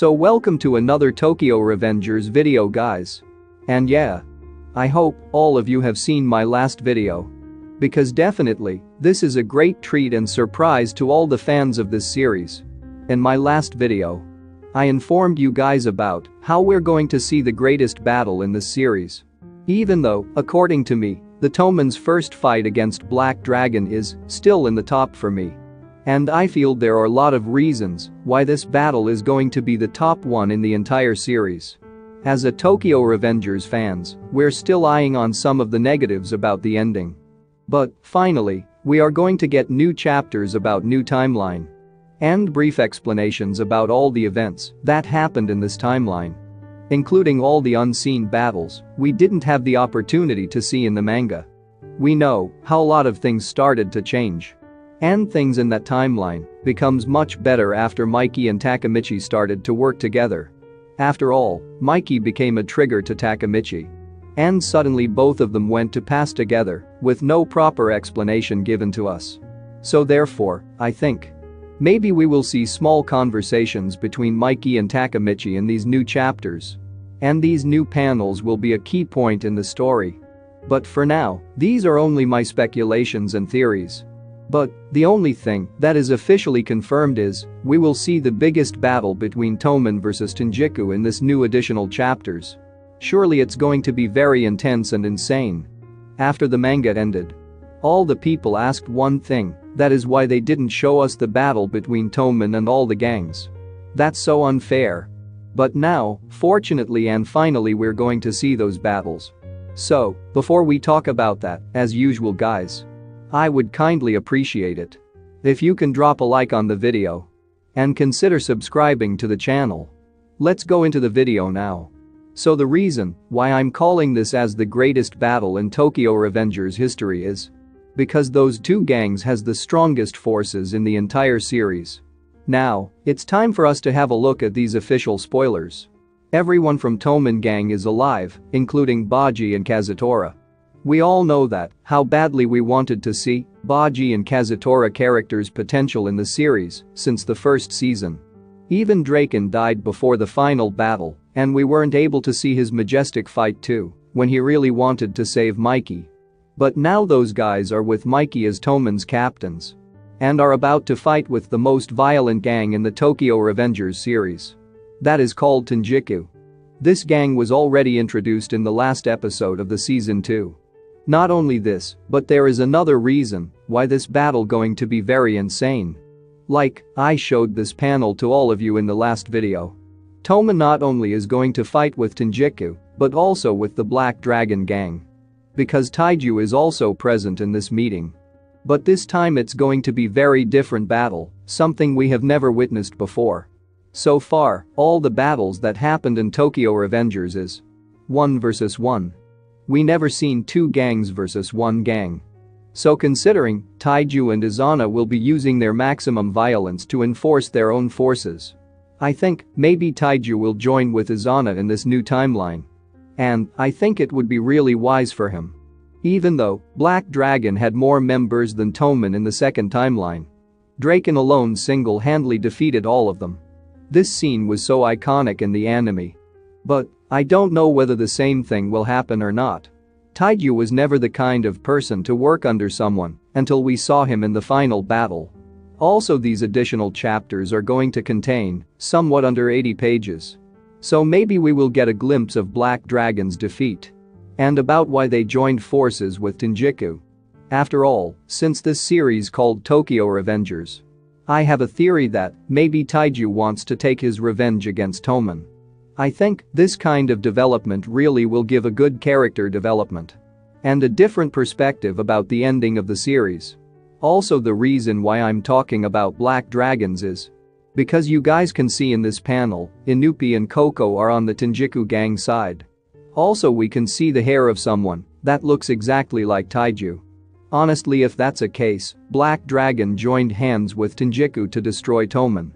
So welcome to another Tokyo Revengers video, guys. And yeah, I hope all of you have seen my last video. Because definitely, this is a great treat and surprise to all the fans of this series. In my last video, I informed you guys about how we're going to see the greatest battle in this series. Even though, according to me, the Toman's first fight against Black Dragon is still in the top for me. And I feel there are a lot of reasons why this battle is going to be the top one in the entire series. As a Tokyo Revengers fans, we're still eyeing on some of the negatives about the ending. But, finally, we are going to get new chapters about new timeline. And brief explanations about all the events that happened in this timeline. Including all the unseen battles we didn't have the opportunity to see in the manga. We know how a lot of things started to change. And things in that timeline becomes much better after Mikey and Takemichi started to work together. After all, Mikey became a trigger to Takemichi. And suddenly both of them went to pass together with no proper explanation given to us. So therefore, I think maybe we will see small conversations between Mikey and Takemichi in these new chapters. And these new panels will be a key point in the story. But for now, these are only my speculations and theories. But the only thing that is officially confirmed is we will see the biggest battle between Toman versus Tenjiku in this new additional chapters. Surely it's going to be very intense and insane. After the manga ended, all the people asked one thing, that is why they didn't show us the battle between Toman and all the gangs. That's so unfair. But now, fortunately and finally, we're going to see those battles. So, before we talk about that, as usual, guys, I would kindly appreciate it if you can drop a like on the video and consider subscribing to the channel. Let's go into the video now. So the reason why I'm calling this as the greatest battle in Tokyo Revengers history is because those two gangs has the strongest forces in the entire series. Now, it's time for us to have a look at these official spoilers. Everyone from Toman gang is alive, including Baji and Kazutora. We all know that, how badly we wanted to see Baji and Kazutora characters' potential in the series since the first season. Even Draken died before the final battle, and we weren't able to see his majestic fight too, when he really wanted to save Mikey. But now those guys are with Mikey as Toman's captains. And are about to fight with the most violent gang in the Tokyo Revengers series. That is called Tenjiku. This gang was already introduced in the last episode of the season 2. Not only this, but there is another reason why this battle going to be very insane. Like, I showed this panel to all of you in the last video. Toman not only is going to fight with Tenjiku, but also with the Black Dragon gang. Because Taiju is also present in this meeting. But this time it's going to be very different battle, something we have never witnessed before. So far, all the battles that happened in Tokyo Revengers is 1 versus 1. We never seen two gangs versus one gang. So considering Taiju and Izana will be using their maximum violence to enforce their own forces, I think maybe Taiju will join with Izana in this new timeline. And I think it would be really wise for him. Even though Black Dragon had more members than Toman in the second timeline, Draken alone single-handedly defeated all of them. This scene was so iconic in the anime. But I don't know whether the same thing will happen or not. Taiju was never the kind of person to work under someone until we saw him in the final battle. Also, these additional chapters are going to contain somewhat under 80 pages. So maybe we will get a glimpse of Black Dragon's defeat. And about why they joined forces with Tenjiku. After all, since this series called Tokyo Revengers, I have a theory that maybe Taiju wants to take his revenge against Toman. I think this kind of development really will give a good character development. And a different perspective about the ending of the series. Also, the reason why I'm talking about Black Dragons is because you guys can see in this panel, Inupi and Koko are on the Tenjiku gang side. Also, we can see the hair of someone that looks exactly like Taiju. Honestly, if that's a case, Black Dragon joined hands with Tenjiku to destroy Toman.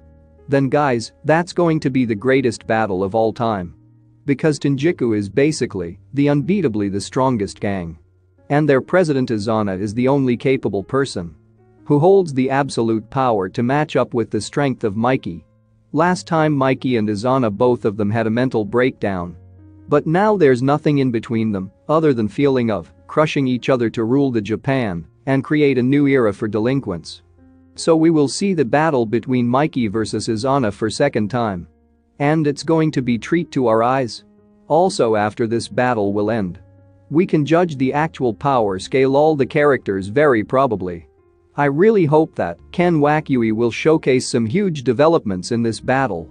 Then guys, that's going to be the greatest battle of all time. Because Tenjiku is basically the unbeatably the strongest gang. And their president Izana is the only capable person who holds the absolute power to match up with the strength of Mikey. Last time Mikey and Izana, both of them had a mental breakdown. But now there's nothing in between them other than feeling of crushing each other to rule the Japan and create a new era for delinquents. So we will see the battle between Mikey versus Izana for second time. And it's going to be treat to our eyes. Also, after this battle will end, we can judge the actual power scale all the characters very probably. I really hope that Ken Wakui will showcase some huge developments in this battle.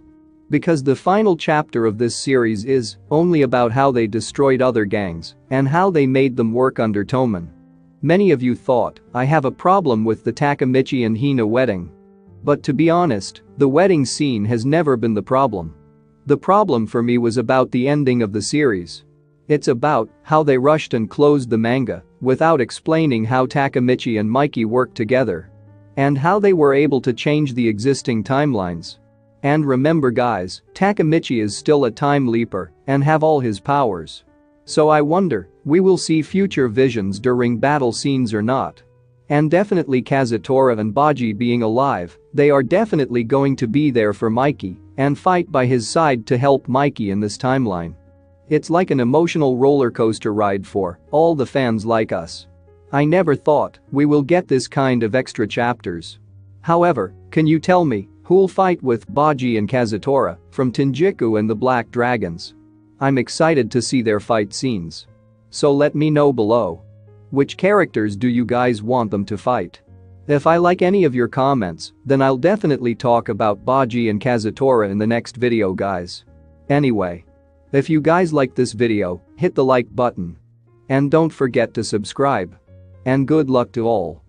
Because the final chapter of this series is only about how they destroyed other gangs and how they made them work under Toman. Many of you thought I have a problem with the Takemichi and Hina wedding. But to be honest, the wedding scene has never been the problem. The problem for me was about the ending of the series. It's about how they rushed and closed the manga without explaining how Takemichi and Mikey worked together. And how they were able to change the existing timelines. And remember guys, Takemichi is still a time leaper and have all his powers. So I wonder, we will see future visions during battle scenes or not. And definitely Kazutora and Baji being alive, they are definitely going to be there for Mikey and fight by his side to help Mikey in this timeline. It's like an emotional roller coaster ride for all the fans like us. I never thought we will get this kind of extra chapters. However, can you tell me who'll fight with Baji and Kazutora from Tenjiku and the Black Dragons? I'm excited to see their fight scenes. So let me know below. Which characters do you guys want them to fight? If I like any of your comments, then I'll definitely talk about Baji and Kazutora in the next video guys. Anyway, if you guys like this video, hit the like button. And don't forget to subscribe. And good luck to all.